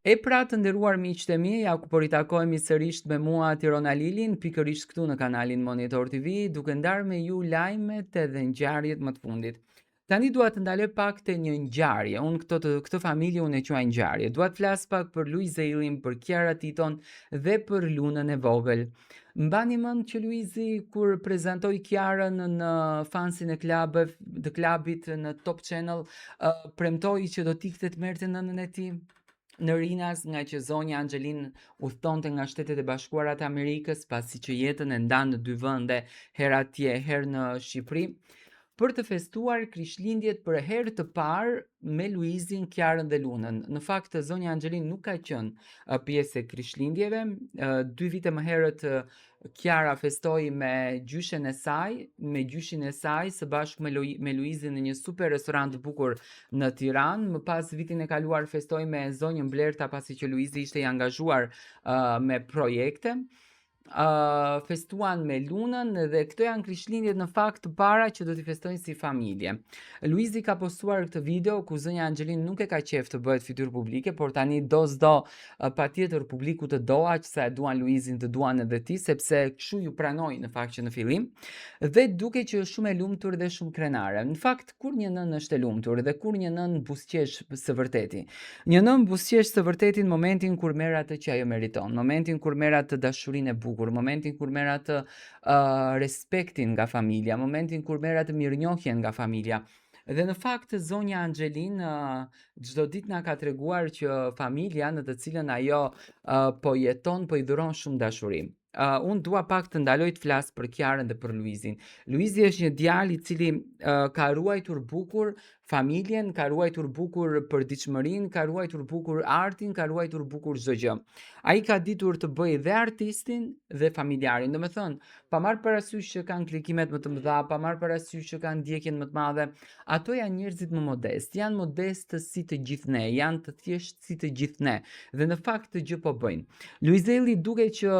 E pra të nderuar miqtë e mi, ja ku po ritakojemi sërish me mua Tirona Lilin, pikërisht këtu në kanalin Monitor TV, duke ndarë me ju lajmet edhe ngjarjet më të fundit. Tani dua të ndaloj pak te një ngjarje. Unë këtë familje unë e quaj ngjarje. Dua të flas pak për Luizelin, për Kiara Titon dhe për Lunën e vogël. Mbani mend që Luizi kur prezantoi Kiarën në fansin e klubit në Top Channel, premtoi që do t'ikte të merrte nënën e tij në rinas nga që zonja Angelin udhtonte nga Shtetet e Bashkuara të Amerikës pasi që jetën e ndan në dy vende, herë atje, herë në Shqipëri, për të festuar Krishtlindjet për herë të parë me Luizin, Kiarën dhe Lunën. Në fakt zonja Angelin nuk ka qenë pjesë e Krishtlindjeve. 2 vite më herët Kiara festoi me gjyshin e saj së bashku me Luizin në një super restorant të bukur në Tiranë. Më pas vitin e kaluar festoi me zonjën Blerta pasi që Luizi ishte i angazhuar me projekte. Festuan me Lunën dhe këto janë Krishtlindjet në fakt para që do t'i festojnë si familje. Luizi ka postuar këtë video ku zënja Angelin nuk e ka qef të bëhet fytyrë publike, por tani do patjetër publiku të doa që sa e duan Luizin të duan edhe ti, sepse kështu ju pranoi në fakt që në fillim, dhe duke që është shumë e lumtur dhe shumë krenare. Në fakt kur një nën është e lumtur dhe kur një nën buzëqesh së vërteti. Një nën buzëqesh së vërteti në momentin kur merr atë që ajo meriton, momentin kur merr atë dashurinë e bukur, momentin kur merr atë respektin nga familja, momentin kur merr atë mirënjohjen nga familja. Dhe në fakt zonja Angelin çdo ditë na ka treguar që familja në të cilën ajo po jeton po i dhuron shumë dashuri. Unë dua pak të ndaloj të flas për Kiarën dhe për Luizin. Luizi është një djalë i cili ka ruajtur bukur familjen, ka ruajtur bukur përditshmërinë, ka ruajtur bukur artin, ka ruajtur bukur çdo gjë. Ai ka ditur të bëjë dhe artistin dhe familjarin. Domethënë, pa marrë parasysh që kanë klikimet më të mëdha, pa marrë parasysh që kanë ndjekjen më të madhe, ato janë njerëzit më modest, janë modest si të gjithë ne, janë të thjeshtë si të gjithë ne. Dhe në fakt të gjë po bëjnë. Luizeli duke që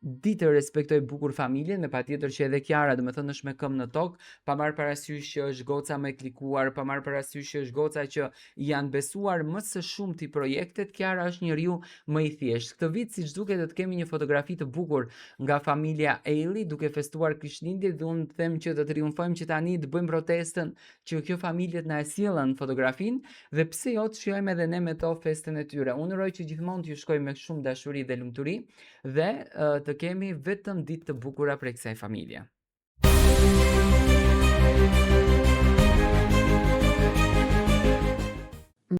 di të respektoj bukur familjen, me patjetër që edhe Kiara, domethënë është me këmbë në tokë, pa marrë parasysh që është goca më e klikuar, pa marrë parasysh që është goca që janë besuar më së shumti projektet, Kiara është njeriu më i thjeshtë. Këtë vit siç duket do të kemi një fotografi të bukur nga familja Eli duke festuar Krishtlindjet dhe unë them që të triumfojmë që tani të bëjmë protestën që kjo familje të na e sjellën fotografinë dhe pse jo të shijojmë edhe ne me to festën e tyre. Unë uroj që gjithmonë t'ju shkojë me shumë dashuri dhe lumturi dhe të kemi vetëm ditë të bukura prej kësaj familje.